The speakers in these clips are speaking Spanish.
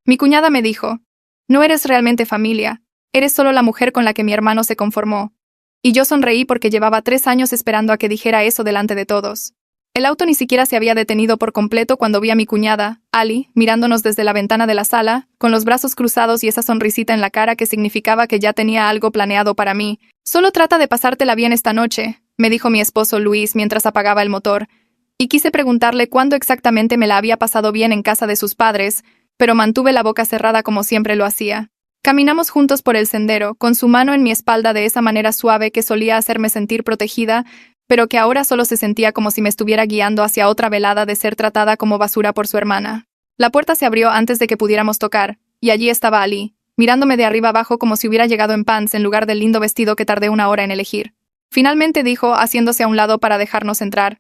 Mi cuñada me dijo, no eres realmente familia, eres solo la mujer con la que mi hermano se conformó. Y yo sonreí porque llevaba 3 años esperando a que dijera eso delante de todos. El auto ni siquiera se había detenido por completo cuando vi a mi cuñada, Ali, mirándonos desde la ventana de la sala, con los brazos cruzados y esa sonrisita en la cara que significaba que ya tenía algo planeado para mí. Solo trata de pasártela bien esta noche, me dijo mi esposo Luis mientras apagaba el motor, y quise preguntarle cuándo exactamente me la había pasado bien en casa de sus padres, pero mantuve la boca cerrada como siempre lo hacía. Caminamos juntos por el sendero, con su mano en mi espalda de esa manera suave que solía hacerme sentir protegida, pero que ahora solo se sentía como si me estuviera guiando hacia otra velada de ser tratada como basura por su hermana. La puerta se abrió antes de que pudiéramos tocar, y allí estaba Ali, mirándome de arriba abajo como si hubiera llegado en pants en lugar del lindo vestido que tardé 1 hora en elegir. Finalmente dijo, haciéndose a un lado para dejarnos entrar.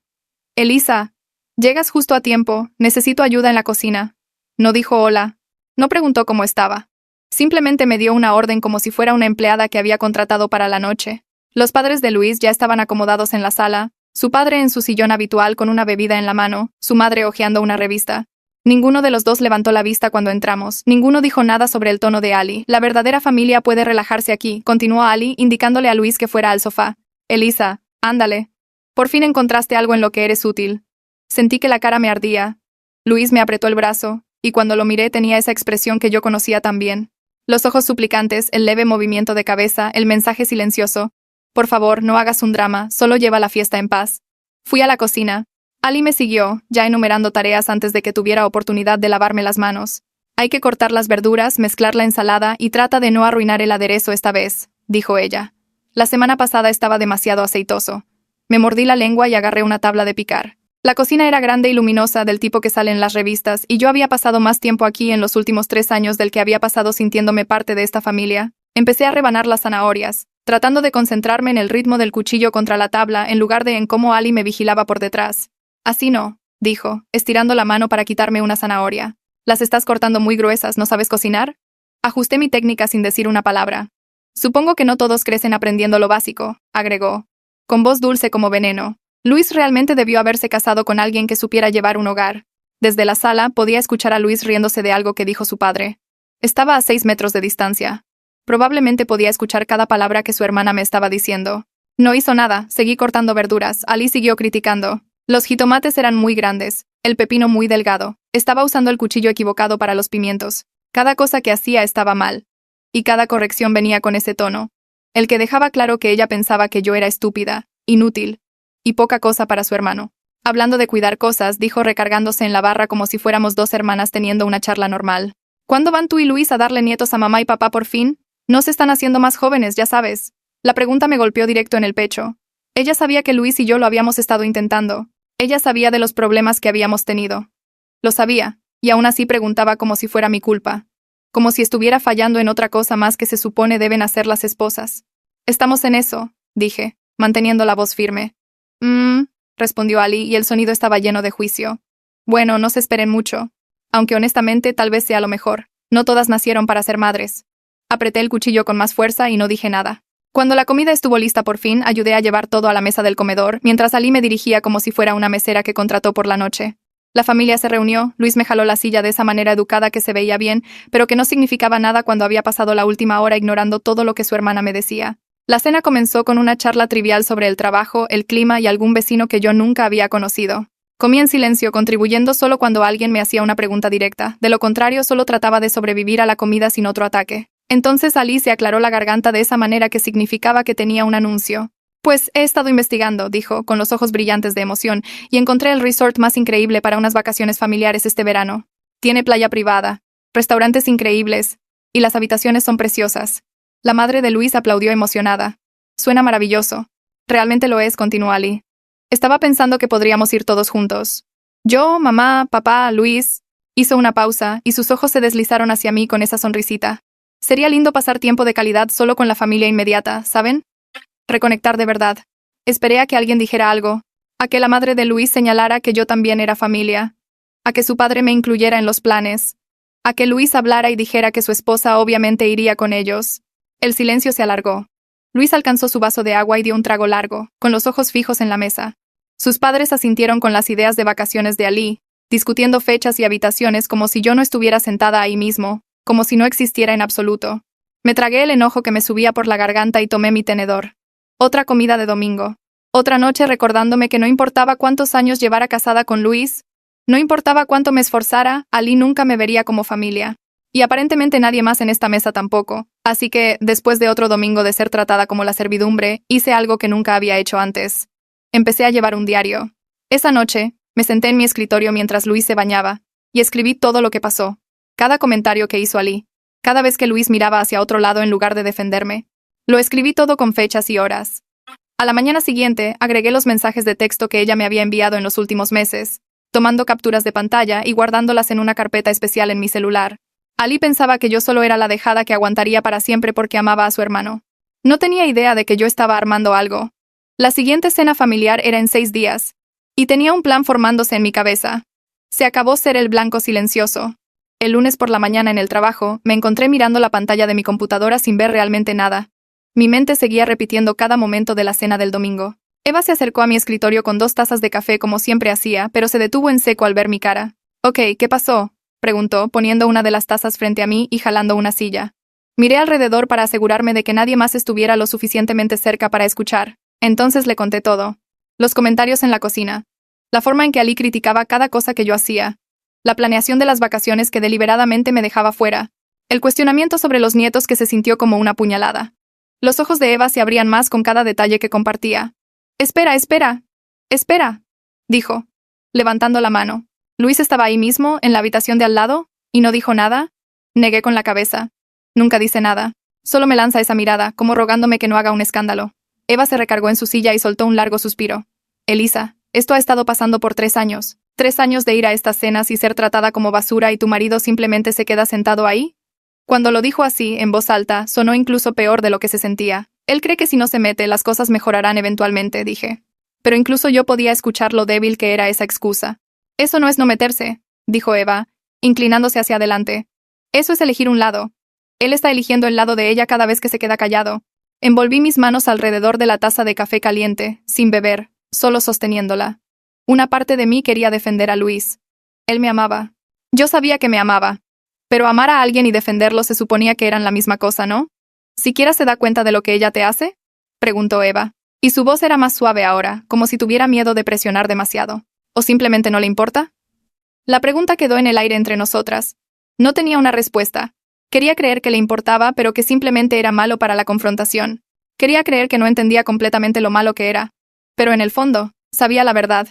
Elisa, llegas justo a tiempo, necesito ayuda en la cocina. No dijo hola. No preguntó cómo estaba. Simplemente me dio una orden como si fuera una empleada que había contratado para la noche. Los padres de Luis ya estaban acomodados en la sala, su padre en su sillón habitual con una bebida en la mano, su madre hojeando una revista. Ninguno de los dos levantó la vista cuando entramos, ninguno dijo nada sobre el tono de Ali. La verdadera familia puede relajarse aquí, continuó Ali, indicándole a Luis que fuera al sofá. Elisa, ándale. Por fin encontraste algo en lo que eres útil. Sentí que la cara me ardía. Luis me apretó el brazo, y cuando lo miré tenía esa expresión que yo conocía tan bien. Los ojos suplicantes, el leve movimiento de cabeza, el mensaje silencioso. Por favor, no hagas un drama, solo lleva la fiesta en paz. Fui a la cocina. Ali me siguió, ya enumerando tareas antes de que tuviera oportunidad de lavarme las manos. Hay que cortar las verduras, mezclar la ensalada y trata de no arruinar el aderezo esta vez, dijo ella. La semana pasada estaba demasiado aceitoso. Me mordí la lengua y agarré una tabla de picar. La cocina era grande y luminosa del tipo que sale en las revistas, y yo había pasado más tiempo aquí en los últimos 3 años del que había pasado sintiéndome parte de esta familia. Empecé a rebanar las zanahorias, tratando de concentrarme en el ritmo del cuchillo contra la tabla en lugar de en cómo Ali me vigilaba por detrás. Así no, dijo, estirando la mano para quitarme una zanahoria. Las estás cortando muy gruesas, ¿no sabes cocinar? Ajusté mi técnica sin decir una palabra. Supongo que no todos crecen aprendiendo lo básico, agregó, con voz dulce como veneno. Luis realmente debió haberse casado con alguien que supiera llevar un hogar. Desde la sala podía escuchar a Luis riéndose de algo que dijo su padre. Estaba a 6 metros de distancia. Probablemente podía escuchar cada palabra que su hermana me estaba diciendo. No hizo nada, seguí cortando verduras. Ali siguió criticando. Los jitomates eran muy grandes, el pepino muy delgado. Estaba usando el cuchillo equivocado para los pimientos. Cada cosa que hacía estaba mal. Y cada corrección venía con ese tono. El que dejaba claro que ella pensaba que yo era estúpida, inútil, y poca cosa para su hermano. Hablando de cuidar cosas, dijo recargándose en la barra como si fuéramos 2 hermanas teniendo una charla normal. ¿Cuándo van tú y Luis a darle nietos a mamá y papá por fin? No se están haciendo más jóvenes, ya sabes. La pregunta me golpeó directo en el pecho. Ella sabía que Luis y yo lo habíamos estado intentando. Ella sabía de los problemas que habíamos tenido. Lo sabía, y aún así preguntaba como si fuera mi culpa. Como si estuviera fallando en otra cosa más que se supone deben hacer las esposas. Estamos en eso, dije, manteniendo la voz firme. Respondió Ali, y el sonido estaba lleno de juicio. Bueno, no se esperen mucho. Aunque honestamente tal vez sea lo mejor. No todas nacieron para ser madres. Apreté el cuchillo con más fuerza y no dije nada. Cuando la comida estuvo lista por fin, ayudé a llevar todo a la mesa del comedor, mientras Ali me dirigía como si fuera una mesera que contrató por la noche. La familia se reunió, Luis me jaló la silla de esa manera educada que se veía bien, pero que no significaba nada cuando había pasado la última hora ignorando todo lo que su hermana me decía. La cena comenzó con una charla trivial sobre el trabajo, el clima y algún vecino que yo nunca había conocido. Comí en silencio, contribuyendo solo cuando alguien me hacía una pregunta directa. De lo contrario, solo trataba de sobrevivir a la comida sin otro ataque. Entonces Ali se aclaró la garganta de esa manera que significaba que tenía un anuncio. Pues he estado investigando, dijo, con los ojos brillantes de emoción, y encontré el resort más increíble para unas vacaciones familiares este verano. Tiene playa privada, restaurantes increíbles, y las habitaciones son preciosas. La madre de Luis aplaudió emocionada. Suena maravilloso. Realmente lo es, continuó Ali. Estaba pensando que podríamos ir todos juntos. Yo, mamá, papá, Luis. Hizo una pausa, y sus ojos se deslizaron hacia mí con esa sonrisita. Sería lindo pasar tiempo de calidad solo con la familia inmediata, ¿saben? Reconectar de verdad. Esperé a que alguien dijera algo, a que la madre de Luis señalara que yo también era familia, a que su padre me incluyera en los planes, a que Luis hablara y dijera que su esposa obviamente iría con ellos. El silencio se alargó. Luis alcanzó su vaso de agua y dio un trago largo, con los ojos fijos en la mesa. Sus padres asintieron con las ideas de vacaciones de Ali, discutiendo fechas y habitaciones como si yo no estuviera sentada ahí mismo, como si no existiera en absoluto. Me tragué el enojo que me subía por la garganta y tomé mi tenedor. Otra comida de domingo. Otra noche recordándome que no importaba cuántos años llevara casada con Luis, no importaba cuánto me esforzara, Ali nunca me vería como familia. Y aparentemente nadie más en esta mesa tampoco. Así que, después de otro domingo de ser tratada como la servidumbre, hice algo que nunca había hecho antes. Empecé a llevar un diario. Esa noche, me senté en mi escritorio mientras Luis se bañaba, y escribí todo lo que pasó. Cada comentario que hizo Ali. Cada vez que Luis miraba hacia otro lado en lugar de defenderme. Lo escribí todo con fechas y horas. A la mañana siguiente, agregué los mensajes de texto que ella me había enviado en los últimos meses, tomando capturas de pantalla y guardándolas en una carpeta especial en mi celular. Ali pensaba que yo solo era la dejada que aguantaría para siempre porque amaba a su hermano. No tenía idea de que yo estaba armando algo. La siguiente cena familiar era en 6 días, y tenía un plan formándose en mi cabeza. Se acabó ser el blanco silencioso. El lunes por la mañana en el trabajo, me encontré mirando la pantalla de mi computadora sin ver realmente nada. Mi mente seguía repitiendo cada momento de la cena del domingo. Eva se acercó a mi escritorio con 2 tazas de café como siempre hacía, pero se detuvo en seco al ver mi cara. «Ok, ¿qué pasó?», preguntó, poniendo una de las tazas frente a mí y jalando una silla. Miré alrededor para asegurarme de que nadie más estuviera lo suficientemente cerca para escuchar. Entonces le conté todo. Los comentarios en la cocina. La forma en que Ali criticaba cada cosa que yo hacía. La planeación de las vacaciones que deliberadamente me dejaba fuera. El cuestionamiento sobre los nietos que se sintió como una puñalada. Los ojos de Eva se abrían más con cada detalle que compartía. «Espera, espera. Espera», dijo, levantando la mano. «¿Luis estaba ahí mismo, en la habitación de al lado, y no dijo nada?». Negué con la cabeza. «Nunca dice nada. Solo me lanza esa mirada, como rogándome que no haga un escándalo». Eva se recargó en su silla y soltó un largo suspiro. «Elisa, esto ha estado pasando por 3 años. 3 años de ir a estas cenas y ser tratada como basura y tu marido simplemente se queda sentado ahí». Cuando lo dijo así, en voz alta, sonó incluso peor de lo que se sentía. «Él cree que si no se mete, las cosas mejorarán eventualmente», dije. Pero incluso yo podía escuchar lo débil que era esa excusa. «Eso no es no meterse», dijo Eva, inclinándose hacia adelante. «Eso es elegir un lado. Él está eligiendo el lado de ella cada vez que se queda callado». Envolví mis manos alrededor de la taza de café caliente, sin beber, solo sosteniéndola. Una parte de mí quería defender a Luis. Él me amaba. Yo sabía que me amaba. Pero amar a alguien y defenderlo se suponía que eran la misma cosa, ¿no? ¿Siquiera se da cuenta de lo que ella te hace?, preguntó Eva. Y su voz era más suave ahora, como si tuviera miedo de presionar demasiado. ¿O simplemente no le importa? La pregunta quedó en el aire entre nosotras. No tenía una respuesta. Quería creer que le importaba, pero que simplemente era malo para la confrontación. Quería creer que no entendía completamente lo malo que era. Pero en el fondo, sabía la verdad.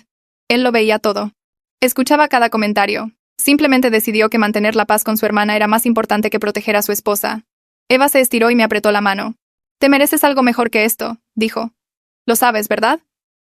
Él lo veía todo. Escuchaba cada comentario. Simplemente decidió que mantener la paz con su hermana era más importante que proteger a su esposa. Eva se estiró y me apretó la mano. «Te mereces algo mejor que esto», dijo. «Lo sabes, ¿verdad?».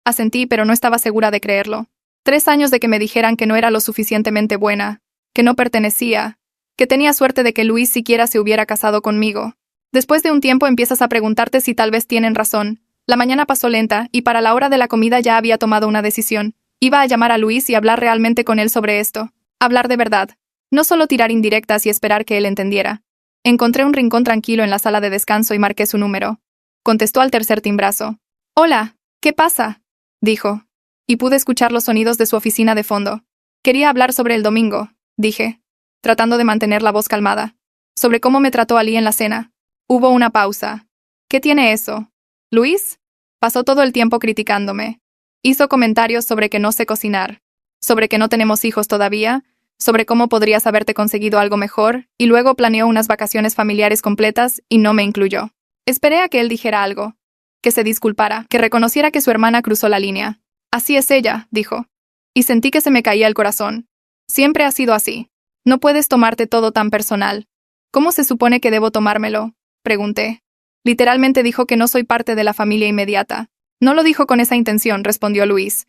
Asentí, pero no estaba segura de creerlo. 3 años de que me dijeran que no era lo suficientemente buena, que no pertenecía, que tenía suerte de que Luis siquiera se hubiera casado conmigo. Después de un tiempo empiezas a preguntarte si tal vez tienen razón. La mañana pasó lenta, y para la hora de la comida ya había tomado una decisión. Iba a llamar a Luis y hablar realmente con él sobre esto. Hablar de verdad. No solo tirar indirectas y esperar que él entendiera. Encontré un rincón tranquilo en la sala de descanso y marqué su número. Contestó al tercer timbrazo. «Hola, ¿qué pasa?», dijo. Y pude escuchar los sonidos de su oficina de fondo. «Quería hablar sobre el domingo», dije, tratando de mantener la voz calmada. «Sobre cómo me trató Ali en la cena». Hubo una pausa. «¿Qué tiene eso?». «¿Luis?». Pasó todo el tiempo criticándome. Hizo comentarios sobre que no sé cocinar, sobre que no tenemos hijos todavía, sobre cómo podrías haberte conseguido algo mejor, y luego planeó unas vacaciones familiares completas y no me incluyó. Esperé a que él dijera algo, que se disculpara, que reconociera que su hermana cruzó la línea. «Así es ella», dijo. Y sentí que se me caía el corazón. «Siempre ha sido así. No puedes tomarte todo tan personal». «¿Cómo se supone que debo tomármelo?», pregunté. Literalmente dijo que no soy parte de la familia inmediata. «No lo dijo con esa intención», respondió Luis.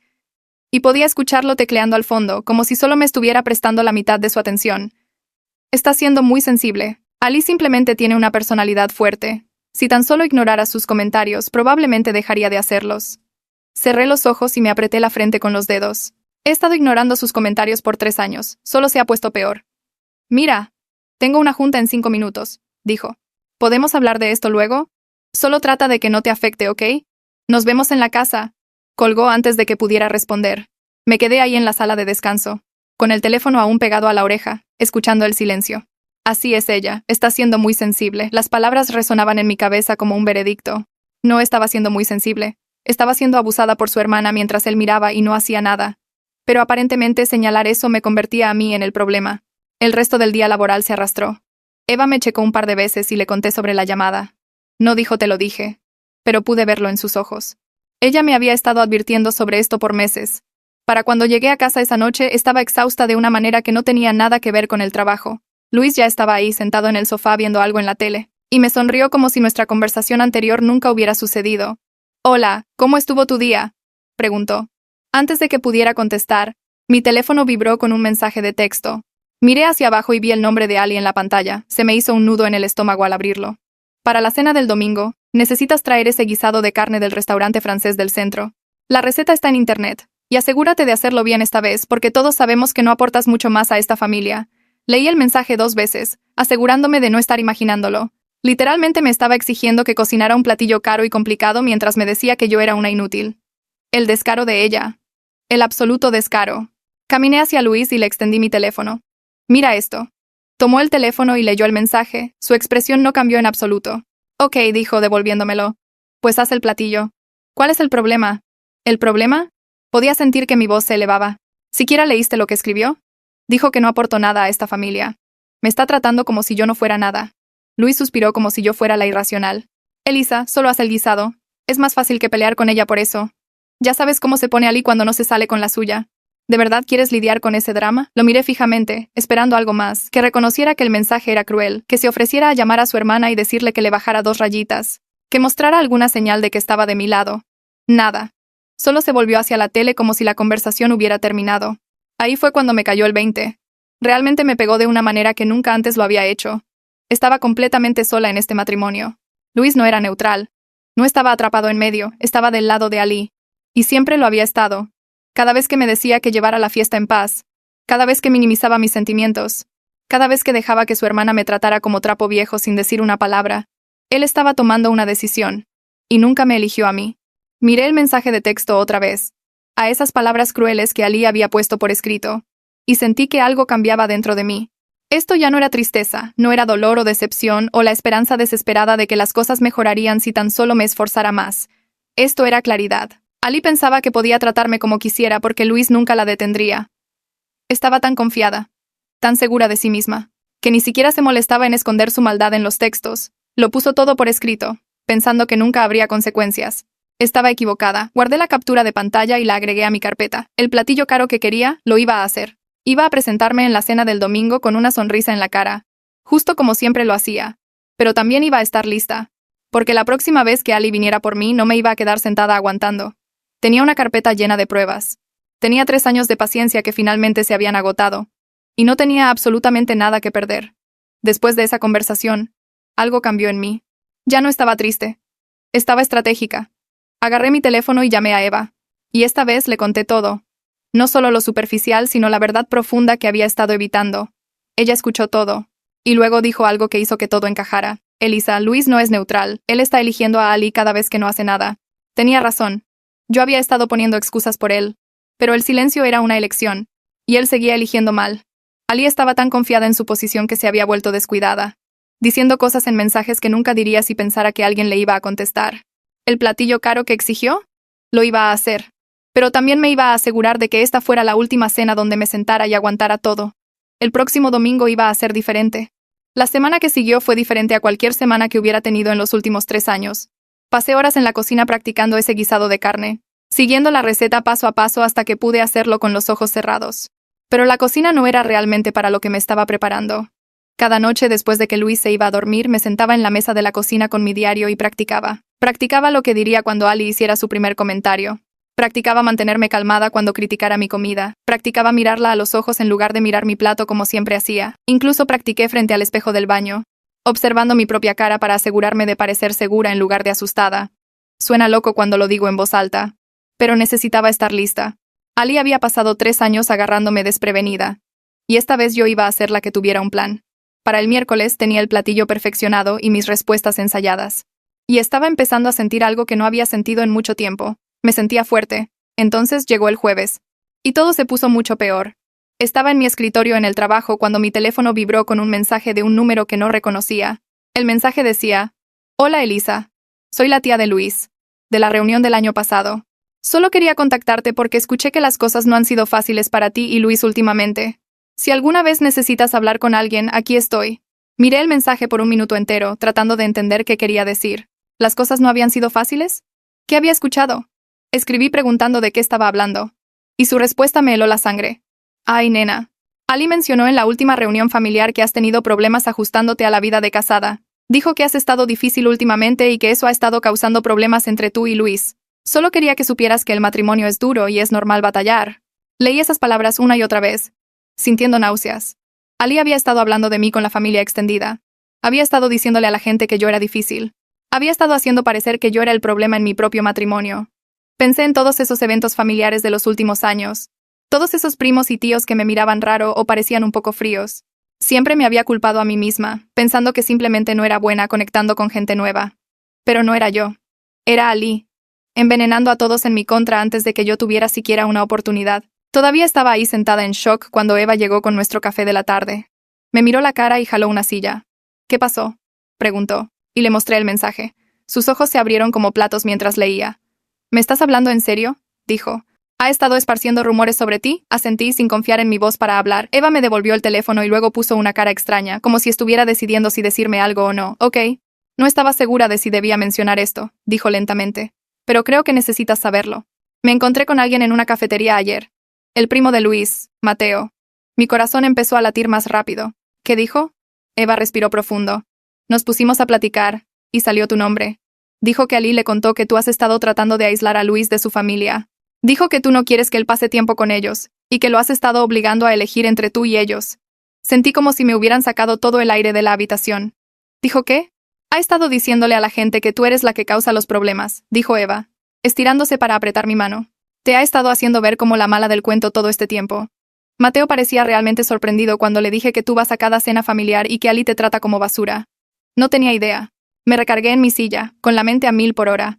Y podía escucharlo tecleando al fondo, como si solo me estuviera prestando la mitad de su atención. «Está siendo muy sensible. Ali simplemente tiene una personalidad fuerte. Si tan solo ignorara sus comentarios, probablemente dejaría de hacerlos». Cerré los ojos y me apreté la frente con los dedos. He estado ignorando sus comentarios por 3 años. Solo se ha puesto peor. «Mira, tengo una junta en 5 minutos», dijo. «¿Podemos hablar de esto luego? Solo trata de que no te afecte, ¿ok? Nos vemos en la casa». Colgó antes de que pudiera responder. Me quedé ahí en la sala de descanso. con el teléfono aún pegado a la oreja, escuchando el silencio. Así es ella, está siendo muy sensible. Las palabras resonaban en mi cabeza como un veredicto. No estaba siendo muy sensible. Estaba siendo abusada por su hermana mientras él miraba y no hacía nada. Pero aparentemente señalar eso me convertía a mí en el problema. El resto del día laboral se arrastró. Eva me checó un par de veces y le conté sobre la llamada. No dijo te lo dije, pero pude verlo en sus ojos. Ella me había estado advirtiendo sobre esto por meses. Para cuando llegué a casa esa noche estaba exhausta de una manera que no tenía nada que ver con el trabajo. Luis ya estaba ahí sentado en el sofá viendo algo en la tele, y me sonrió como si nuestra conversación anterior nunca hubiera sucedido. «Hola, ¿cómo estuvo tu día?», preguntó. Antes de que pudiera contestar, mi teléfono vibró con un mensaje de texto. Miré hacia abajo y vi el nombre de Ali en la pantalla. Se me hizo un nudo en el estómago al abrirlo. «Para la cena del domingo, necesitas traer ese guisado de carne del restaurante francés del centro. La receta está en internet, y asegúrate de hacerlo bien esta vez porque todos sabemos que no aportas mucho más a esta familia». Leí el mensaje 2 veces, asegurándome de no estar imaginándolo. Literalmente me estaba exigiendo que cocinara un platillo caro y complicado mientras me decía que yo era una inútil. El descaro de ella. El absoluto descaro. Caminé hacia Luis y le extendí mi teléfono. «Mira esto». Tomó el teléfono y leyó el mensaje. Su expresión no cambió en absoluto. «Ok», dijo devolviéndomelo. «Pues haz el platillo». «¿Cuál es el problema?» «¿El problema?» Podía sentir que mi voz se elevaba. «¿Siquiera leíste lo que escribió?» Dijo que no aportó nada a esta familia. Me está tratando como si yo no fuera nada. Luis suspiró como si yo fuera la irracional. «Elisa, solo haz el guisado. Es más fácil que pelear con ella por eso. Ya sabes cómo se pone Ali cuando no se sale con la suya. ¿De verdad quieres lidiar con ese drama?». Lo miré fijamente, esperando algo más, que reconociera que el mensaje era cruel, que se ofreciera a llamar a su hermana y decirle que le bajara 2 rayitas, que mostrara alguna señal de que estaba de mi lado. Nada. Solo se volvió hacia la tele como si la conversación hubiera terminado. Ahí fue cuando me cayó el 20. Realmente me pegó de una manera que nunca antes lo había hecho. Estaba completamente sola en este matrimonio. Luis no era neutral. No estaba atrapado en medio, estaba del lado de Ali. Y siempre lo había estado. Cada vez que me decía que llevara la fiesta en paz. Cada vez que minimizaba mis sentimientos. Cada vez que dejaba que su hermana me tratara como trapo viejo sin decir una palabra. Él estaba tomando una decisión. Y nunca me eligió a mí. Miré el mensaje de texto otra vez. A esas palabras crueles que Ali había puesto por escrito. Y sentí que algo cambiaba dentro de mí. Esto ya no era tristeza, no era dolor o decepción o la esperanza desesperada de que las cosas mejorarían si tan solo me esforzara más. Esto era claridad. Ali pensaba que podía tratarme como quisiera porque Luis nunca la detendría. Estaba tan confiada, tan segura de sí misma, que ni siquiera se molestaba en esconder su maldad en los textos. Lo puso todo por escrito, pensando que nunca habría consecuencias. Estaba equivocada. Guardé la captura de pantalla y la agregué a mi carpeta. El platillo caro que quería, lo iba a hacer. Iba a presentarme en la cena del domingo con una sonrisa en la cara, justo como siempre lo hacía. Pero también iba a estar lista, porque la próxima vez que Ali viniera por mí no me iba a quedar sentada aguantando. Tenía una carpeta llena de pruebas. Tenía 3 años de paciencia que finalmente se habían agotado, y no tenía absolutamente nada que perder. Después de esa conversación, algo cambió en mí. Ya no estaba triste. Estaba estratégica. Agarré mi teléfono y llamé a Eva. Y esta vez le conté todo. No solo lo superficial, sino la verdad profunda que había estado evitando. Ella escuchó todo. Y luego dijo algo que hizo que todo encajara. «Elisa, Luis no es neutral. Él está eligiendo a Ali cada vez que no hace nada». Tenía razón. Yo había estado poniendo excusas por él. Pero el silencio era una elección. Y él seguía eligiendo mal. Ali estaba tan confiada en su posición que se había vuelto descuidada. Diciendo cosas en mensajes que nunca diría si pensara que alguien le iba a contestar. ¿El platillo caro que exigió? Lo iba a hacer. Pero también me iba a asegurar de que esta fuera la última cena donde me sentara y aguantara todo. El próximo domingo iba a ser diferente. La semana que siguió fue diferente a cualquier semana que hubiera tenido en los últimos 3 años. Pasé horas en la cocina practicando ese guisado de carne, siguiendo la receta paso a paso hasta que pude hacerlo con los ojos cerrados. Pero la cocina no era realmente para lo que me estaba preparando. Cada noche después de que Luis se iba a dormir, me sentaba en la mesa de la cocina con mi diario y practicaba. Practicaba lo que diría cuando Ali hiciera su primer comentario. Practicaba mantenerme calmada cuando criticara mi comida. Practicaba mirarla a los ojos en lugar de mirar mi plato como siempre hacía. Incluso practiqué frente al espejo del baño, observando mi propia cara para asegurarme de parecer segura en lugar de asustada. Suena loco cuando lo digo en voz alta, pero necesitaba estar lista. Ali había pasado 3 años agarrándome desprevenida, y esta vez yo iba a ser la que tuviera un plan. Para el miércoles tenía el platillo perfeccionado y mis respuestas ensayadas. Y estaba empezando a sentir algo que no había sentido en mucho tiempo. Me sentía fuerte. Entonces llegó el jueves. Y todo se puso mucho peor. Estaba en mi escritorio en el trabajo cuando mi teléfono vibró con un mensaje de un número que no reconocía. El mensaje decía: Hola Elisa. Soy la tía de Luis, de la reunión del año pasado. Solo quería contactarte porque escuché que las cosas no han sido fáciles para ti y Luis últimamente. Si alguna vez necesitas hablar con alguien, aquí estoy. Miré el mensaje por un minuto entero, tratando de entender qué quería decir. ¿Las cosas no habían sido fáciles? ¿Qué había escuchado? Escribí preguntando de qué estaba hablando. Y su respuesta me heló la sangre. Ay, nena. Ali mencionó en la última reunión familiar que has tenido problemas ajustándote a la vida de casada. Dijo que has estado difícil últimamente y que eso ha estado causando problemas entre tú y Luis. Solo quería que supieras que el matrimonio es duro y es normal batallar. Leí esas palabras una y otra vez, sintiendo náuseas. Ali había estado hablando de mí con la familia extendida. Había estado diciéndole a la gente que yo era difícil. Había estado haciendo parecer que yo era el problema en mi propio matrimonio. Pensé en todos esos eventos familiares de los últimos años. Todos esos primos y tíos que me miraban raro o parecían un poco fríos. Siempre me había culpado a mí misma, pensando que simplemente no era buena conectando con gente nueva. Pero no era yo. Era Ali, envenenando a todos en mi contra antes de que yo tuviera siquiera una oportunidad. Todavía estaba ahí sentada en shock cuando Eva llegó con nuestro café de la tarde. Me miró la cara y jaló una silla. ¿Qué pasó?, preguntó, y le mostré el mensaje. Sus ojos se abrieron como platos mientras leía. ¿Me estás hablando en serio?, dijo. ¿Ha estado esparciendo rumores sobre ti? Asentí sin confiar en mi voz para hablar. Eva me devolvió el teléfono y luego puso una cara extraña, como si estuviera decidiendo si decirme algo o no. Ok. No estaba segura de si debía mencionar esto, dijo lentamente. Pero creo que necesitas saberlo. Me encontré con alguien en una cafetería ayer. El primo de Luis, Mateo. Mi corazón empezó a latir más rápido. ¿Qué dijo? Eva respiró profundo. Nos pusimos a platicar, y salió tu nombre. Dijo que Ali le contó que tú has estado tratando de aislar a Luis de su familia. Dijo que tú no quieres que él pase tiempo con ellos, y que lo has estado obligando a elegir entre tú y ellos. Sentí como si me hubieran sacado todo el aire de la habitación. ¿Dijo qué? Ha estado diciéndole a la gente que tú eres la que causa los problemas, dijo Eva, estirándose para apretar mi mano. Te ha estado haciendo ver como la mala del cuento todo este tiempo. Mateo parecía realmente sorprendido cuando le dije que tú vas a cada cena familiar y que Ali te trata como basura. No tenía idea. Me recargué en mi silla, con la mente a 1000 por hora.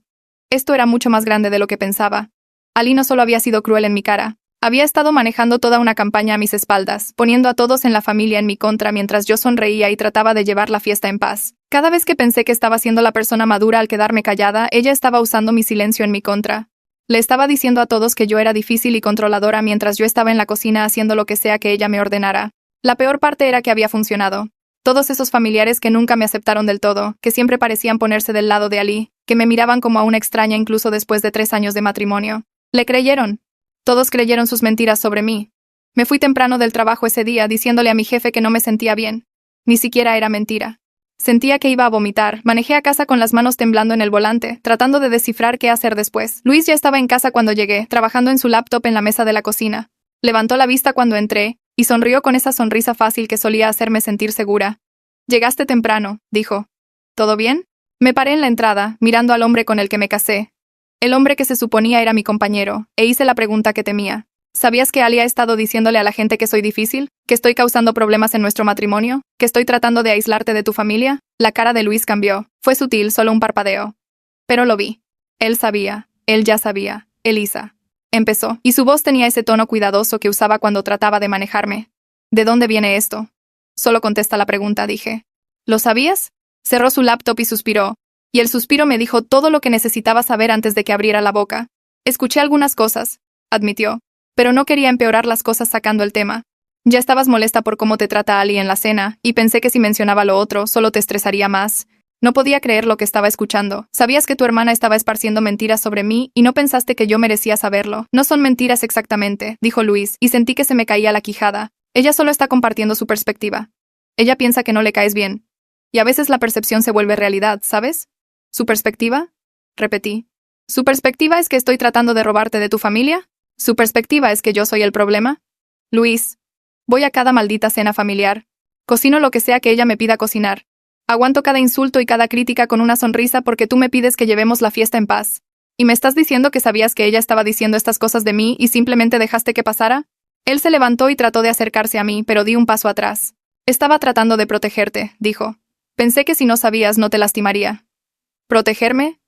Esto era mucho más grande de lo que pensaba. Ali no solo había sido cruel en mi cara, había estado manejando toda una campaña a mis espaldas, poniendo a todos en la familia en mi contra mientras yo sonreía y trataba de llevar la fiesta en paz. Cada vez que pensé que estaba siendo la persona madura al quedarme callada, ella estaba usando mi silencio en mi contra. Le estaba diciendo a todos que yo era difícil y controladora mientras yo estaba en la cocina haciendo lo que sea que ella me ordenara. La peor parte era que había funcionado. Todos esos familiares que nunca me aceptaron del todo, que siempre parecían ponerse del lado de Ali, que me miraban como a una extraña incluso después de 3 años de matrimonio. Le creyeron. Todos creyeron sus mentiras sobre mí. Me fui temprano del trabajo ese día diciéndole a mi jefe que no me sentía bien. Ni siquiera era mentira. Sentía que iba a vomitar. Manejé a casa con las manos temblando en el volante, tratando de descifrar qué hacer después. Luis ya estaba en casa cuando llegué, trabajando en su laptop en la mesa de la cocina. Levantó la vista cuando entré, y sonrió con esa sonrisa fácil que solía hacerme sentir segura. Llegaste temprano, dijo. ¿Todo bien? Me paré en la entrada, mirando al hombre con el que me casé. El hombre que se suponía era mi compañero, e hice la pregunta que temía. ¿Sabías que Ali ha estado diciéndole a la gente que soy difícil? ¿Que estoy causando problemas en nuestro matrimonio? ¿Que estoy tratando de aislarte de tu familia? La cara de Luis cambió. Fue sutil, solo un parpadeo. Pero lo vi. Él sabía. Él ya sabía. Elisa. Empezó, y su voz tenía ese tono cuidadoso que usaba cuando trataba de manejarme. ¿De dónde viene esto? Solo contesta la pregunta, dije. ¿Lo sabías? Cerró su laptop y suspiró. Y el suspiro me dijo todo lo que necesitaba saber antes de que abriera la boca. Escuché algunas cosas, admitió, pero no quería empeorar las cosas sacando el tema. Ya estabas molesta por cómo te trata Ali en la cena, y pensé que si mencionaba lo otro, solo te estresaría más. No podía creer lo que estaba escuchando. Sabías que tu hermana estaba esparciendo mentiras sobre mí, y no pensaste que yo merecía saberlo. No son mentiras exactamente, dijo Luis, y sentí que se me caía la quijada. Ella solo está compartiendo su perspectiva. Ella piensa que no le caes bien. Y a veces la percepción se vuelve realidad, ¿sabes? ¿Su perspectiva? Repetí. ¿Su perspectiva es que estoy tratando de robarte de tu familia? ¿Su perspectiva es que yo soy el problema? Luis. Voy a cada maldita cena familiar. Cocino lo que sea que ella me pida cocinar. Aguanto cada insulto y cada crítica con una sonrisa porque tú me pides que llevemos la fiesta en paz. ¿Y me estás diciendo que sabías que ella estaba diciendo estas cosas de mí y simplemente dejaste que pasara? Él se levantó y trató de acercarse a mí, pero di un paso atrás. Estaba tratando de protegerte, dijo. Pensé que si no sabías no te lastimaría. ¿Protegerme?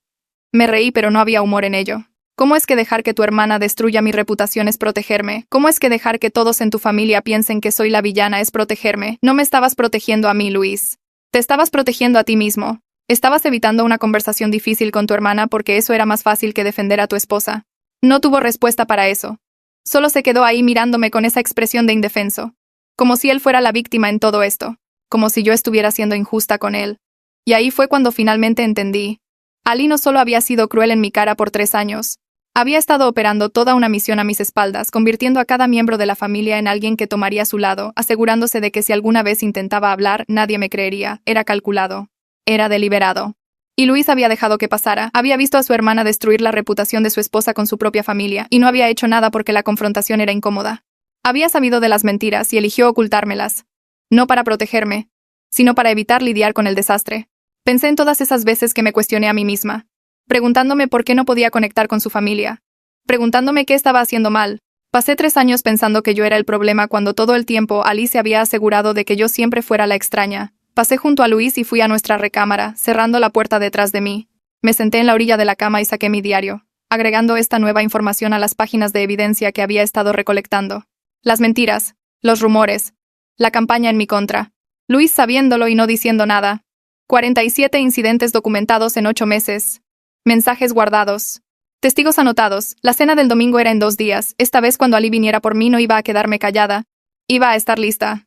Me reí, pero no había humor en ello. ¿Cómo es que dejar que tu hermana destruya mi reputación es protegerme? ¿Cómo es que dejar que todos en tu familia piensen que soy la villana es protegerme? No me estabas protegiendo a mí, Luis. Te estabas protegiendo a ti mismo. Estabas evitando una conversación difícil con tu hermana porque eso era más fácil que defender a tu esposa. No tuvo respuesta para eso. Solo se quedó ahí mirándome con esa expresión de indefenso. Como si él fuera la víctima en todo esto. Como si yo estuviera siendo injusta con él. Y ahí fue cuando finalmente entendí. Ali no solo había sido cruel en mi cara por 3 años. Había estado operando toda una misión a mis espaldas, convirtiendo a cada miembro de la familia en alguien que tomaría su lado, asegurándose de que si alguna vez intentaba hablar, nadie me creería. Era calculado. Era deliberado. Y Luis había dejado que pasara. Había visto a su hermana destruir la reputación de su esposa con su propia familia, y no había hecho nada porque la confrontación era incómoda. Había sabido de las mentiras y eligió ocultármelas. No para protegerme, sino para evitar lidiar con el desastre. Pensé en todas esas veces que me cuestioné a mí misma, preguntándome por qué no podía conectar con su familia, preguntándome qué estaba haciendo mal. Pasé 3 años pensando que yo era el problema cuando todo el tiempo Ali se había asegurado de que yo siempre fuera la extraña. Pasé junto a Luis y fui a nuestra recámara, cerrando la puerta detrás de mí. Me senté en la orilla de la cama y saqué mi diario, agregando esta nueva información a las páginas de evidencia que había estado recolectando. Las mentiras, los rumores, la campaña en mi contra. Luis sabiéndolo y no diciendo nada. 47 incidentes documentados en 8 meses. Mensajes guardados. Testigos anotados. La cena del domingo era en 2 días. Esta vez cuando Ali viniera por mí no iba a quedarme callada. Iba a estar lista.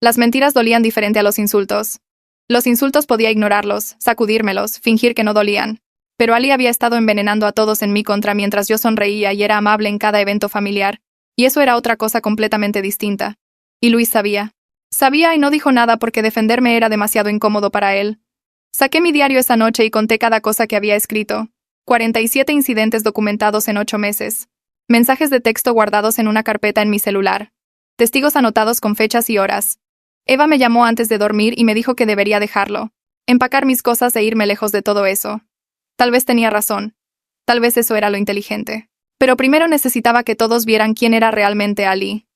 Las mentiras dolían diferente a los insultos. Los insultos podía ignorarlos, sacudírmelos, fingir que no dolían. Pero Ali había estado envenenando a todos en mi contra mientras yo sonreía y era amable en cada evento familiar. Y eso era otra cosa completamente distinta. Y Luis sabía. Sabía y no dijo nada porque defenderme era demasiado incómodo para él. Saqué mi diario esa noche y conté cada cosa que había escrito. 47 incidentes documentados en 8 meses. Mensajes de texto guardados en una carpeta en mi celular. Testigos anotados con fechas y horas. Eva me llamó antes de dormir y me dijo que debería dejarlo. Empacar mis cosas e irme lejos de todo eso. Tal vez tenía razón. Tal vez eso era lo inteligente. Pero primero necesitaba que todos vieran quién era realmente Ali.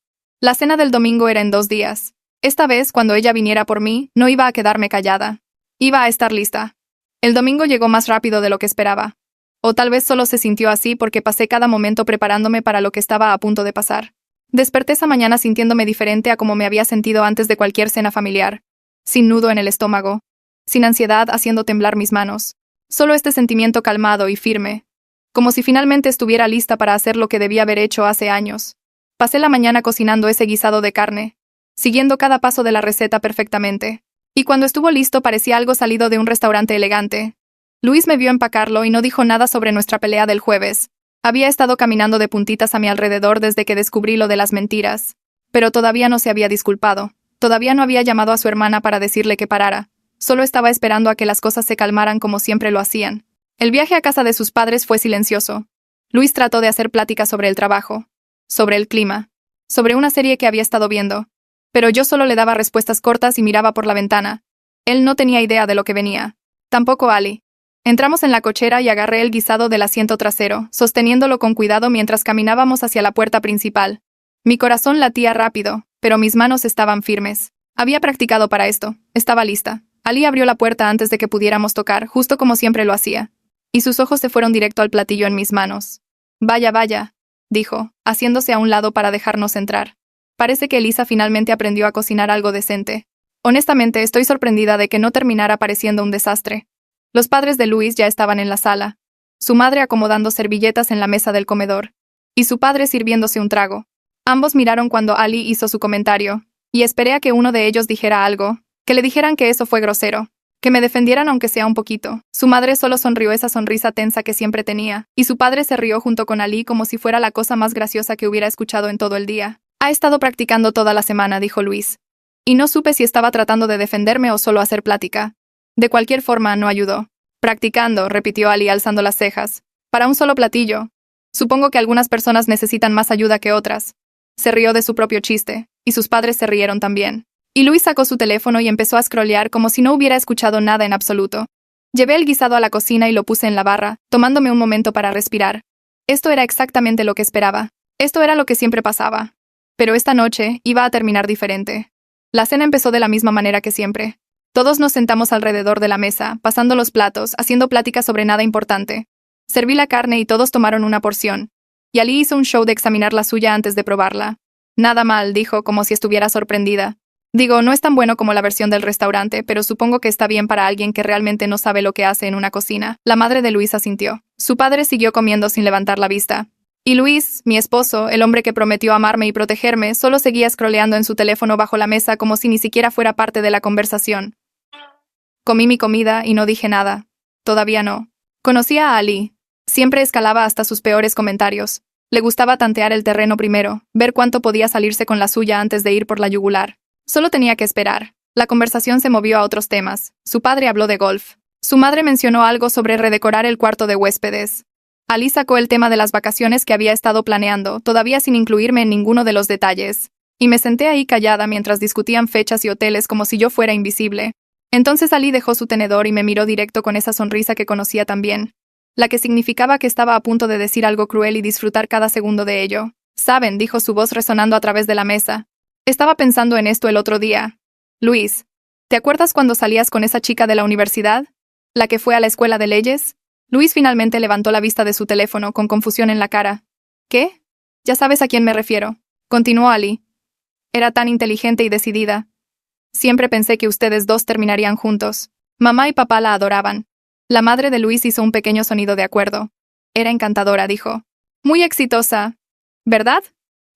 La cena del domingo era en 2 días. Esta vez, cuando ella viniera por mí, no iba a quedarme callada. Iba a estar lista. El domingo llegó más rápido de lo que esperaba. O tal vez solo se sintió así porque pasé cada momento preparándome para lo que estaba a punto de pasar. Desperté esa mañana sintiéndome diferente a como me había sentido antes de cualquier cena familiar. Sin nudo en el estómago. Sin ansiedad haciendo temblar mis manos. Solo este sentimiento calmado y firme. Como si finalmente estuviera lista para hacer lo que debía haber hecho hace años. Pasé la mañana cocinando ese guisado de carne, siguiendo cada paso de la receta perfectamente. Y cuando estuvo listo parecía algo salido de un restaurante elegante. Luis me vio empacarlo y no dijo nada sobre nuestra pelea del jueves. Había estado caminando de puntitas a mi alrededor desde que descubrí lo de las mentiras. Pero todavía no se había disculpado. Todavía no había llamado a su hermana para decirle que parara. Solo estaba esperando a que las cosas se calmaran como siempre lo hacían. El viaje a casa de sus padres fue silencioso. Luis trató de hacer plática sobre el trabajo, sobre el clima, sobre una serie que había estado viendo. Pero yo solo le daba respuestas cortas y miraba por la ventana. Él no tenía idea de lo que venía. Tampoco Ali. Entramos en la cochera y agarré el guisado del asiento trasero, sosteniéndolo con cuidado mientras caminábamos hacia la puerta principal. Mi corazón latía rápido, pero mis manos estaban firmes. Había practicado para esto. Estaba lista. Ali abrió la puerta antes de que pudiéramos tocar, justo como siempre lo hacía. Y sus ojos se fueron directo al platillo en mis manos. Vaya, vaya, dijo, haciéndose a un lado para dejarnos entrar. Parece que Elisa finalmente aprendió a cocinar algo decente. Honestamente, estoy sorprendida de que no terminara pareciendo un desastre. Los padres de Luis ya estaban en la sala, su madre acomodando servilletas en la mesa del comedor, y su padre sirviéndose un trago. Ambos miraron cuando Ali hizo su comentario, y esperé a que uno de ellos dijera algo, que le dijeran que eso fue grosero, que me defendieran aunque sea un poquito. Su madre solo sonrió esa sonrisa tensa que siempre tenía, y su padre se rió junto con Ali como si fuera la cosa más graciosa que hubiera escuchado en todo el día. Ha estado practicando toda la semana, dijo Luis. Y no supe si estaba tratando de defenderme o solo hacer plática. De cualquier forma, no ayudó. Practicando, repitió Ali alzando las cejas. Para un solo platillo. Supongo que algunas personas necesitan más ayuda que otras. Se rió de su propio chiste, y sus padres se rieron también. Y Luis sacó su teléfono y empezó a scrollear como si no hubiera escuchado nada en absoluto. Llevé el guisado a la cocina y lo puse en la barra, tomándome un momento para respirar. Esto era exactamente lo que esperaba. Esto era lo que siempre pasaba. Pero esta noche iba a terminar diferente. La cena empezó de la misma manera que siempre. Todos nos sentamos alrededor de la mesa, pasando los platos, haciendo plática sobre nada importante. Serví la carne y todos tomaron una porción. Y Ali hizo un show de examinar la suya antes de probarla. Nada mal, dijo, como si estuviera sorprendida. Digo, no es tan bueno como la versión del restaurante, pero supongo que está bien para alguien que realmente no sabe lo que hace en una cocina. La madre de Luis asintió. Su padre siguió comiendo sin levantar la vista. Y Luis, mi esposo, el hombre que prometió amarme y protegerme, solo seguía scrolleando en su teléfono bajo la mesa como si ni siquiera fuera parte de la conversación. Comí mi comida y no dije nada. Todavía no. Conocía a Ali. Siempre escalaba hasta sus peores comentarios. Le gustaba tantear el terreno primero, ver cuánto podía salirse con la suya antes de ir por la yugular. Solo tenía que esperar. La conversación se movió a otros temas. Su padre habló de golf. Su madre mencionó algo sobre redecorar el cuarto de huéspedes. Ali sacó el tema de las vacaciones que había estado planeando, todavía sin incluirme en ninguno de los detalles. Y me senté ahí callada mientras discutían fechas y hoteles como si yo fuera invisible. Entonces Ali dejó su tenedor y me miró directo con esa sonrisa que conocía tan bien. La que significaba que estaba a punto de decir algo cruel y disfrutar cada segundo de ello. Saben, dijo su voz resonando a través de la mesa. Estaba pensando en esto el otro día. Luis, ¿te acuerdas cuando salías con esa chica de la universidad? ¿La que fue a la escuela de leyes? Luis finalmente levantó la vista de su teléfono con confusión en la cara. ¿Qué? Ya sabes a quién me refiero, continuó Ali. Era tan inteligente y decidida. Siempre pensé que ustedes dos terminarían juntos. Mamá y papá la adoraban. La madre de Luis hizo un pequeño sonido de acuerdo. Era encantadora, dijo. Muy exitosa. ¿Verdad?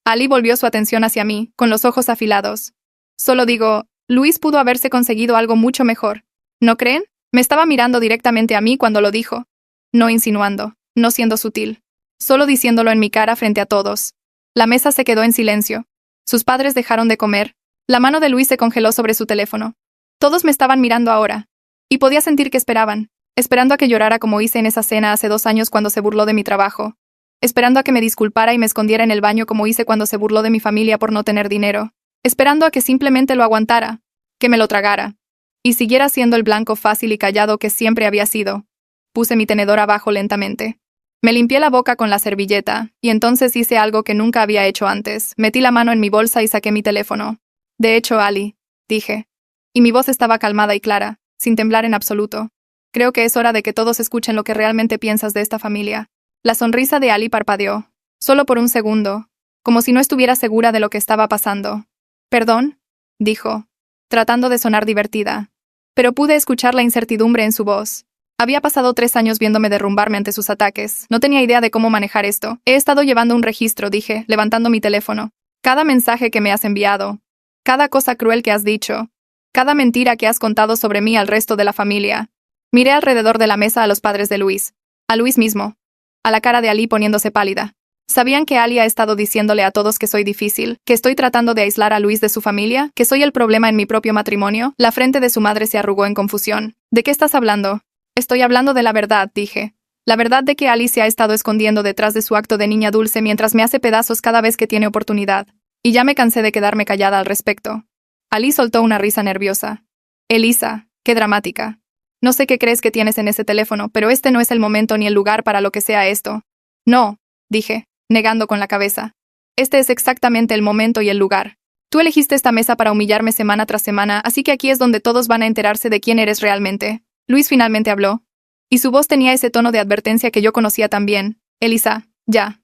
Ali volvió su atención hacia mí, con los ojos afilados. Solo digo, Luis pudo haberse conseguido algo mucho mejor. ¿No creen? Me estaba mirando directamente a mí cuando lo dijo. No insinuando, no siendo sutil. Solo diciéndolo en mi cara frente a todos. La mesa se quedó en silencio. Sus padres dejaron de comer. La mano de Luis se congeló sobre su teléfono. Todos me estaban mirando ahora. Y podía sentir que esperaban. Esperando a que llorara como hice en esa cena hace 2 años cuando se burló de mi trabajo. Esperando a que me disculpara y me escondiera en el baño como hice cuando se burló de mi familia por no tener dinero. Esperando a que simplemente lo aguantara. Que me lo tragara. Y siguiera siendo el blanco fácil y callado que siempre había sido. Puse mi tenedor abajo lentamente. Me limpié la boca con la servilleta, y entonces hice algo que nunca había hecho antes. Metí la mano en mi bolsa y saqué mi teléfono. De hecho, Ali, dije. Y mi voz estaba calmada y clara, sin temblar en absoluto. Creo que es hora de que todos escuchen lo que realmente piensas de esta familia. La sonrisa de Ali parpadeó, solo por un segundo, como si no estuviera segura de lo que estaba pasando. «¿Perdón?», dijo, tratando de sonar divertida. Pero pude escuchar la incertidumbre en su voz. Había pasado 3 años viéndome derrumbarme ante sus ataques. No tenía idea de cómo manejar esto. He estado llevando un registro, dije, levantando mi teléfono. Cada mensaje que me has enviado. Cada cosa cruel que has dicho. Cada mentira que has contado sobre mí al resto de la familia. Miré alrededor de la mesa a los padres de Luis. A Luis mismo. A la cara de Ali poniéndose pálida. ¿Sabían que Ali ha estado diciéndole a todos que soy difícil, que estoy tratando de aislar a Luis de su familia, que soy el problema en mi propio matrimonio? La frente de su madre se arrugó en confusión. ¿De qué estás hablando? Estoy hablando de la verdad, dije. La verdad de que Ali se ha estado escondiendo detrás de su acto de niña dulce mientras me hace pedazos cada vez que tiene oportunidad. Y ya me cansé de quedarme callada al respecto. Ali soltó una risa nerviosa. Elisa, qué dramática. No sé qué crees que tienes en ese teléfono, pero este no es el momento ni el lugar para lo que sea esto. No, dije, negando con la cabeza. Este es exactamente el momento y el lugar. Tú elegiste esta mesa para humillarme semana tras semana, así que aquí es donde todos van a enterarse de quién eres realmente. Luis finalmente habló. Y su voz tenía ese tono de advertencia que yo conocía tan bien. Elisa, ya.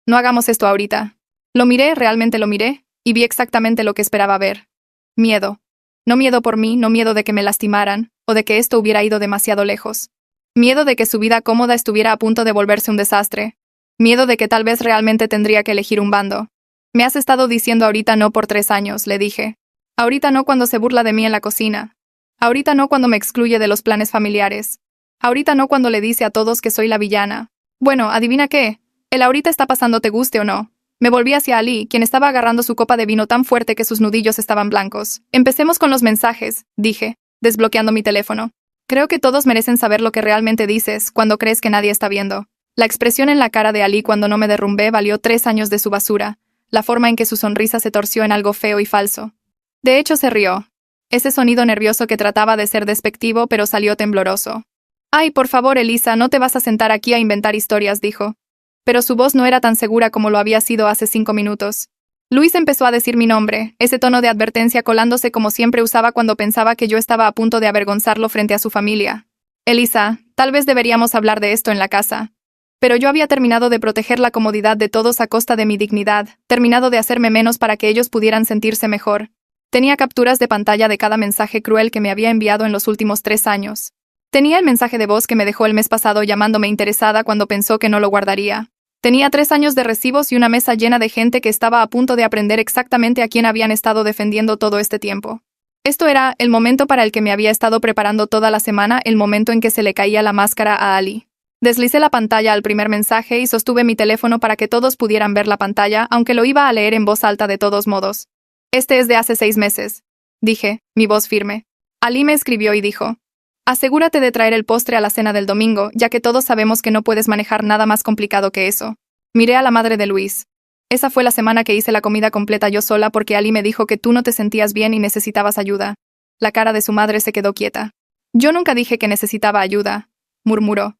No hagamos esto ahorita. Lo miré, realmente lo miré, y vi exactamente lo que esperaba ver. Miedo. No miedo por mí, no miedo de que me lastimaran, o de que esto hubiera ido demasiado lejos. Miedo de que su vida cómoda estuviera a punto de volverse un desastre. Miedo de que tal vez realmente tendría que elegir un bando. Me has estado diciendo ahorita no por 3 años, le dije. Ahorita no cuando se burla de mí en la cocina. Ahorita no cuando me excluye de los planes familiares. Ahorita no cuando le dice a todos que soy la villana. Bueno, ¿adivina qué? El ahorita está pasando te guste o no. Me volví hacia Ali, quien estaba agarrando su copa de vino tan fuerte que sus nudillos estaban blancos. Empecemos con los mensajes, dije, desbloqueando mi teléfono. Creo que todos merecen saber lo que realmente dices cuando crees que nadie está viendo. La expresión en la cara de Ali cuando no me derrumbé valió 3 años de su basura, la forma en que su sonrisa se torció en algo feo y falso. De hecho, se rió. Ese sonido nervioso que trataba de ser despectivo pero salió tembloroso. «Ay, por favor, Elisa, no te vas a sentar aquí a inventar historias», dijo. Pero su voz no era tan segura como lo había sido hace 5 minutos. Luis empezó a decir mi nombre, ese tono de advertencia colándose como siempre usaba cuando pensaba que yo estaba a punto de avergonzarlo frente a su familia. «Elisa, tal vez deberíamos hablar de esto en la casa». Pero yo había terminado de proteger la comodidad de todos a costa de mi dignidad, terminado de hacerme menos para que ellos pudieran sentirse mejor. Tenía capturas de pantalla de cada mensaje cruel que me había enviado en los últimos 3 años. Tenía el mensaje de voz que me dejó el mes pasado llamándome interesada cuando pensó que no lo guardaría. Tenía 3 años de recibos y una mesa llena de gente que estaba a punto de aprender exactamente a quién habían estado defendiendo todo este tiempo. Esto era el momento para el que me había estado preparando toda la semana, el momento en que se le caía la máscara a Ali. Deslicé la pantalla al primer mensaje y sostuve mi teléfono para que todos pudieran ver la pantalla, aunque lo iba a leer en voz alta de todos modos. Este es de hace 6 meses, dije, mi voz firme. Ali me escribió y dijo: asegúrate de traer el postre a la cena del domingo, ya que todos sabemos que no puedes manejar nada más complicado que eso. Miré a la madre de Luis. Esa fue la semana que hice la comida completa yo sola porque Ali me dijo que tú no te sentías bien y necesitabas ayuda. La cara de su madre se quedó quieta. Yo nunca dije que necesitaba ayuda, murmuró.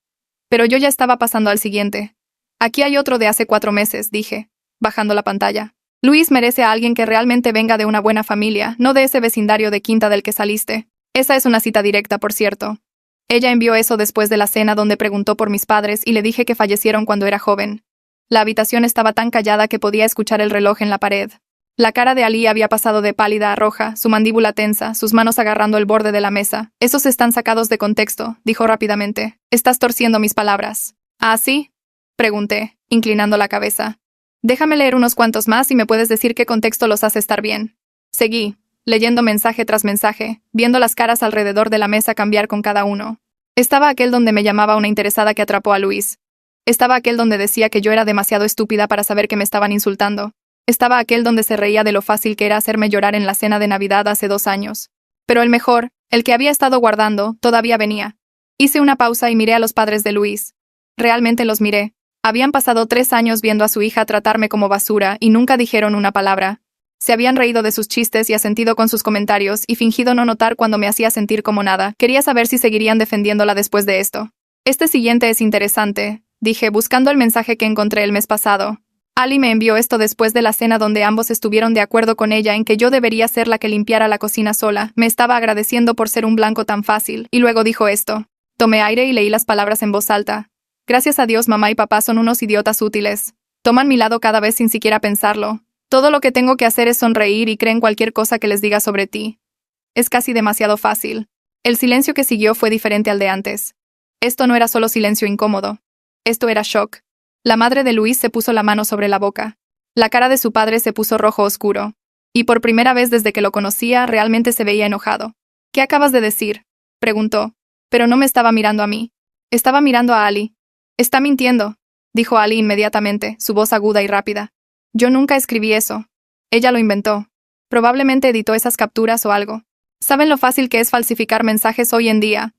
Pero yo ya estaba pasando al siguiente. Aquí hay otro de hace 4 meses, dije, bajando la pantalla. Luis merece a alguien que realmente venga de una buena familia, no de ese vecindario de quinta del que saliste. Esa es una cita directa, por cierto. Ella envió eso después de la cena donde preguntó por mis padres y le dije que fallecieron cuando era joven. La habitación estaba tan callada que podía escuchar el reloj en la pared. La cara de Ali había pasado de pálida a roja, su mandíbula tensa, sus manos agarrando el borde de la mesa. Esos están sacados de contexto, dijo rápidamente. Estás torciendo mis palabras. ¿Ah, sí? Pregunté, inclinando la cabeza. Déjame leer unos cuantos más y me puedes decir qué contexto los hace estar bien. Seguí, leyendo mensaje tras mensaje, viendo las caras alrededor de la mesa cambiar con cada uno. Estaba aquel donde me llamaba una interesada que atrapó a Luis. Estaba aquel donde decía que yo era demasiado estúpida para saber que me estaban insultando. Estaba aquel donde se reía de lo fácil que era hacerme llorar en la cena de Navidad hace 2 años. Pero el mejor, el que había estado guardando, todavía venía. Hice una pausa y miré a los padres de Luis. Realmente los miré. Habían pasado 3 años viendo a su hija tratarme como basura y nunca dijeron una palabra. Se habían reído de sus chistes y asentido con sus comentarios y fingido no notar cuando me hacía sentir como nada. Quería saber si seguirían defendiéndola después de esto. Este siguiente es interesante, dije, buscando el mensaje que encontré el mes pasado. Ali me envió esto después de la cena donde ambos estuvieron de acuerdo con ella en que yo debería ser la que limpiara la cocina sola. Me estaba agradeciendo por ser un blanco tan fácil, y luego dijo esto. Tomé aire y leí las palabras en voz alta. Gracias a Dios, mamá y papá son unos idiotas útiles. Toman mi lado cada vez sin siquiera pensarlo. Todo lo que tengo que hacer es sonreír y creen cualquier cosa que les diga sobre ti. Es casi demasiado fácil. El silencio que siguió fue diferente al de antes. Esto no era solo silencio incómodo. Esto era shock. La madre de Luis se puso la mano sobre la boca. La cara de su padre se puso rojo oscuro. Y por primera vez desde que lo conocía, realmente se veía enojado. ¿Qué acabas de decir?, preguntó. Pero no me estaba mirando a mí. Estaba mirando a Ali. Está mintiendo, dijo Ali inmediatamente, su voz aguda y rápida. Yo nunca escribí eso. Ella lo inventó. Probablemente editó esas capturas o algo. ¿Saben lo fácil que es falsificar mensajes hoy en día?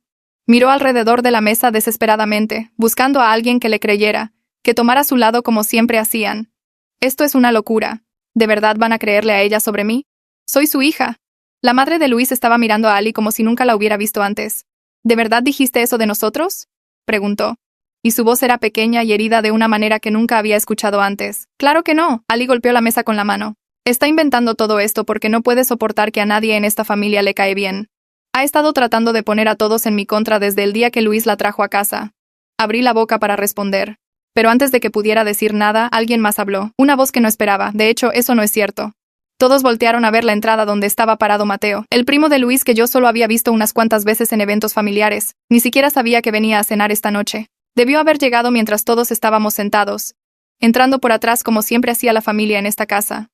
Miró alrededor de la mesa desesperadamente, buscando a alguien que le creyera, que tomara su lado como siempre hacían. Esto es una locura. ¿De verdad van a creerle a ella sobre mí? Soy su hija. La madre de Luis estaba mirando a Ali como si nunca la hubiera visto antes. ¿De verdad dijiste eso de nosotros?, preguntó. Y su voz era pequeña y herida de una manera que nunca había escuchado antes. Claro que no. Ali golpeó la mesa con la mano. Está inventando todo esto porque no puede soportar que a nadie en esta familia le cae bien. Ha estado tratando de poner a todos en mi contra desde el día que Luis la trajo a casa. Abrí la boca para responder. Pero antes de que pudiera decir nada, alguien más habló. Una voz que no esperaba. De hecho, eso no es cierto. Todos voltearon a ver la entrada donde estaba parado Mateo, el primo de Luis que yo solo había visto unas cuantas veces en eventos familiares. Ni siquiera sabía que venía a cenar esta noche. Debió haber llegado mientras todos estábamos sentados, entrando por atrás como siempre hacía la familia en esta casa.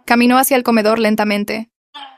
Caminó hacia el comedor lentamente,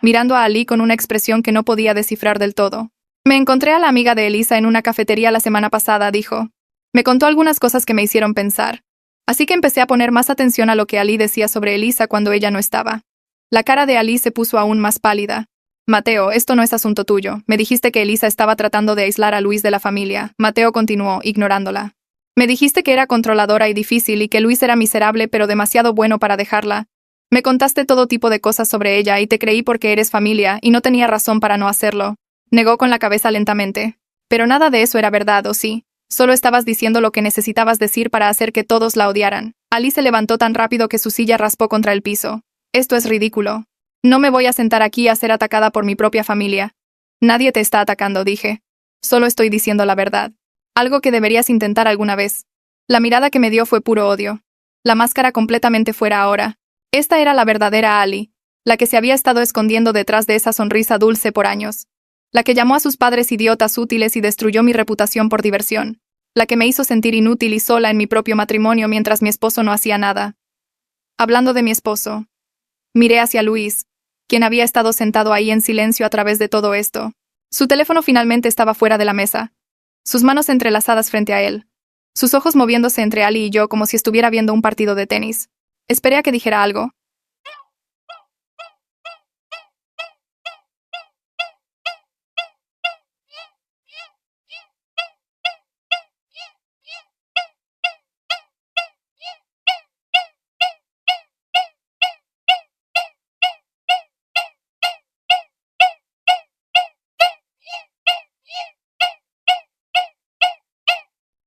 mirando a Ali con una expresión que no podía descifrar del todo. Me encontré a la amiga de Elisa en una cafetería la semana pasada, dijo. Me contó algunas cosas que me hicieron pensar. Así que empecé a poner más atención a lo que Ali decía sobre Elisa cuando ella no estaba. La cara de Ali se puso aún más pálida. Mateo, esto no es asunto tuyo. Me dijiste que Elisa estaba tratando de aislar a Luis de la familia. Mateo continuó, ignorándola. Me dijiste que era controladora y difícil y que Luis era miserable pero demasiado bueno para dejarla. Me contaste todo tipo de cosas sobre ella y te creí porque eres familia y no tenía razón para no hacerlo. Negó con la cabeza lentamente. Pero nada de eso era verdad, ¿o sí? Solo estabas diciendo lo que necesitabas decir para hacer que todos la odiaran. Ali se levantó tan rápido que su silla raspó contra el piso. Esto es ridículo. No me voy a sentar aquí a ser atacada por mi propia familia. Nadie te está atacando, dije. Solo estoy diciendo la verdad. Algo que deberías intentar alguna vez. La mirada que me dio fue puro odio. La máscara completamente fuera ahora. Esta era la verdadera Ali, la que se había estado escondiendo detrás de esa sonrisa dulce por años. La que llamó a sus padres idiotas útiles y destruyó mi reputación por diversión. La que me hizo sentir inútil y sola en mi propio matrimonio mientras mi esposo no hacía nada. Hablando de mi esposo, miré hacia Luis, quien había estado sentado ahí en silencio a través de todo esto. Su teléfono finalmente estaba fuera de la mesa, sus manos entrelazadas frente a él, sus ojos moviéndose entre Ali y yo como si estuviera viendo un partido de tenis. Esperé a que dijera algo.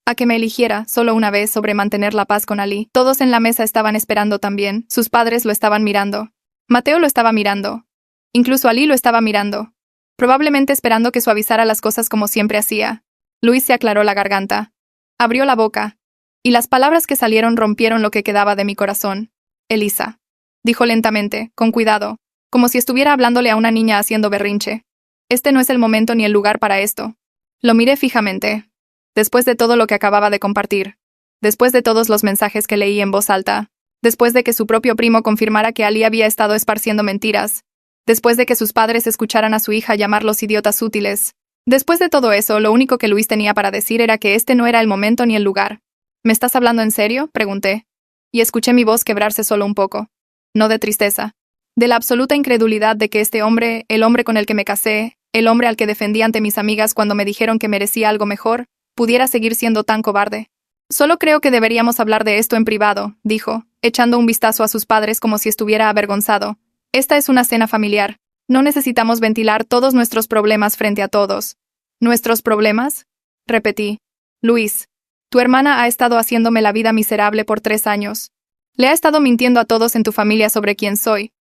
A que me eligiera, solo una vez, sobre mantener la paz con Ali. Todos en la mesa estaban esperando también, sus padres lo estaban mirando. Mateo lo estaba mirando. Incluso Ali lo estaba mirando. Probablemente esperando que suavizara las cosas como siempre hacía. Luis se aclaró la garganta. Abrió la boca. Y las palabras que salieron rompieron lo que quedaba de mi corazón. Elisa. Dijo lentamente, con cuidado, como si estuviera hablándole a una niña haciendo berrinche. Este no es el momento ni el lugar para esto. Lo miré fijamente. Después de todo lo que acababa de compartir, después de todos los mensajes que leí en voz alta, después de que su propio primo confirmara que Ali había estado esparciendo mentiras, después de que sus padres escucharan a su hija llamarlos idiotas útiles, después de todo eso, lo único que Luis tenía para decir era que este no era el momento ni el lugar. ¿Me estás hablando en serio?, pregunté, y escuché mi voz quebrarse solo un poco. No de tristeza, de la absoluta incredulidad de que este hombre, el hombre con el que me casé, el hombre al que defendí ante mis amigas cuando me dijeron que merecía algo mejor, pudiera seguir siendo tan cobarde. Solo creo que deberíamos hablar de esto en privado, dijo, echando un vistazo a sus padres como si estuviera avergonzado. Esta es una cena familiar. No necesitamos ventilar todos nuestros problemas frente a todos. ¿Nuestros problemas?, repetí. Luis, tu hermana ha estado haciéndome la vida miserable por 3 años. Le ha estado mintiendo a todos en tu familia sobre quién soy.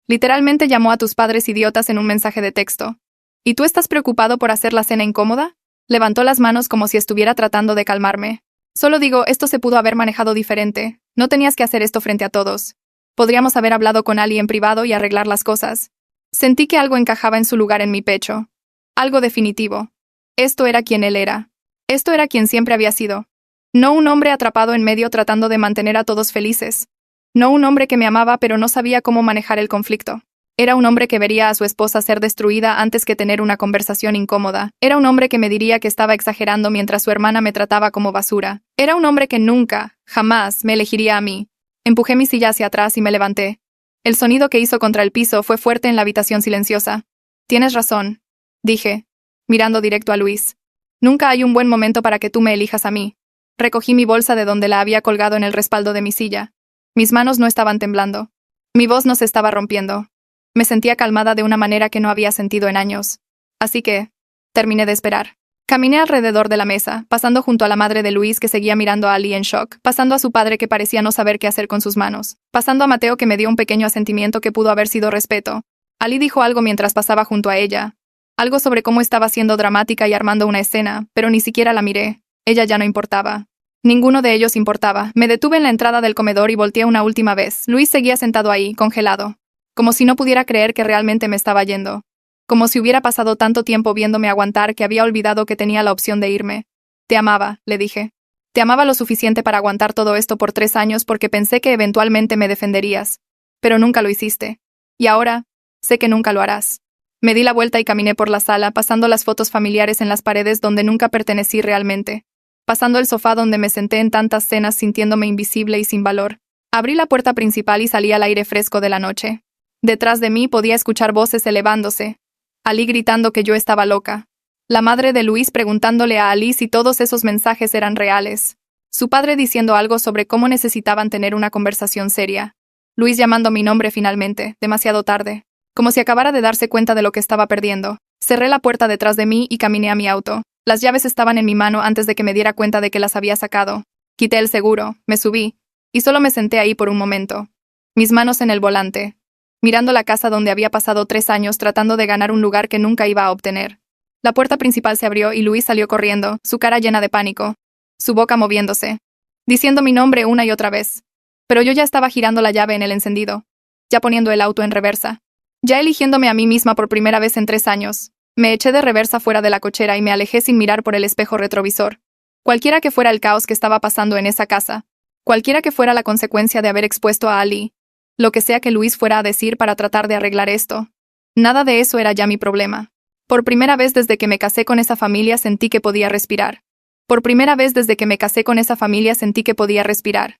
Literalmente llamó a tus padres idiotas en un mensaje de texto. ¿Y tú estás preocupado por hacer la cena incómoda? Levantó las manos como si estuviera tratando de calmarme. Solo digo, esto se pudo haber manejado diferente. No tenías que hacer esto frente a todos. Podríamos haber hablado con Ali en privado y arreglar las cosas. Sentí que algo encajaba en su lugar en mi pecho. Algo definitivo. Esto era quien él era. Esto era quien siempre había sido. No un hombre atrapado en medio tratando de mantener a todos felices. No un hombre que me amaba pero no sabía cómo manejar el conflicto. Era un hombre que vería a su esposa ser destruida antes que tener una conversación incómoda. Era un hombre que me diría que estaba exagerando mientras su hermana me trataba como basura. Era un hombre que nunca, jamás, me elegiría a mí. Empujé mi silla hacia atrás y me levanté. El sonido que hizo contra el piso fue fuerte en la habitación silenciosa. Tienes razón, dije, mirando directo a Luis. Nunca hay un buen momento para que tú me elijas a mí. Recogí mi bolsa de donde la había colgado en el respaldo de mi silla. Mis manos no estaban temblando. Mi voz no se estaba rompiendo. Me sentía calmada de una manera que no había sentido en años. Así que, terminé de esperar. Caminé alrededor de la mesa, pasando junto a la madre de Luis que seguía mirando a Ali en shock, pasando a su padre que parecía no saber qué hacer con sus manos, pasando a Mateo que me dio un pequeño asentimiento que pudo haber sido respeto. Ali dijo algo mientras pasaba junto a ella. Algo sobre cómo estaba siendo dramática y armando una escena, pero ni siquiera la miré. Ella ya no importaba. Ninguno de ellos importaba. Me detuve en la entrada del comedor y volteé una última vez. Luis seguía sentado ahí, congelado. Como si no pudiera creer que realmente me estaba yendo. Como si hubiera pasado tanto tiempo viéndome aguantar que había olvidado que tenía la opción de irme. Te amaba, le dije. Te amaba lo suficiente para aguantar todo esto por 3 años porque pensé que eventualmente me defenderías. Pero nunca lo hiciste. Y ahora, sé que nunca lo harás. Me di la vuelta y caminé por la sala, pasando las fotos familiares en las paredes donde nunca pertenecí realmente. Pasando el sofá donde me senté en tantas cenas sintiéndome invisible y sin valor. Abrí la puerta principal y salí al aire fresco de la noche. Detrás de mí podía escuchar voces elevándose. Ali gritando que yo estaba loca. La madre de Luis preguntándole a Ali si todos esos mensajes eran reales. Su padre diciendo algo sobre cómo necesitaban tener una conversación seria. Luis llamando mi nombre finalmente, demasiado tarde. Como si acabara de darse cuenta de lo que estaba perdiendo. Cerré la puerta detrás de mí y caminé a mi auto. Las llaves estaban en mi mano antes de que me diera cuenta de que las había sacado. Quité el seguro, me subí, y solo me senté ahí por un momento. Mis manos en el volante. Mirando la casa donde había pasado 3 años tratando de ganar un lugar que nunca iba a obtener. La puerta principal se abrió y Luis salió corriendo, su cara llena de pánico, su boca moviéndose. diciendo mi nombre una y otra vez. Pero yo ya estaba girando la llave en el encendido, ya poniendo el auto en reversa, ya eligiéndome a mí misma por primera vez en 3 años. Me eché de reversa fuera de la cochera y me alejé sin mirar por el espejo retrovisor. Cualquiera que fuera el caos que estaba pasando en esa casa, cualquiera que fuera la consecuencia de haber expuesto a Ali, lo que sea que Luis fuera a decir para tratar de arreglar esto, nada de eso era ya mi problema. Por primera vez desde que me casé con esa familia sentí que podía respirar. Por primera vez desde que me casé con esa familia sentí que podía respirar.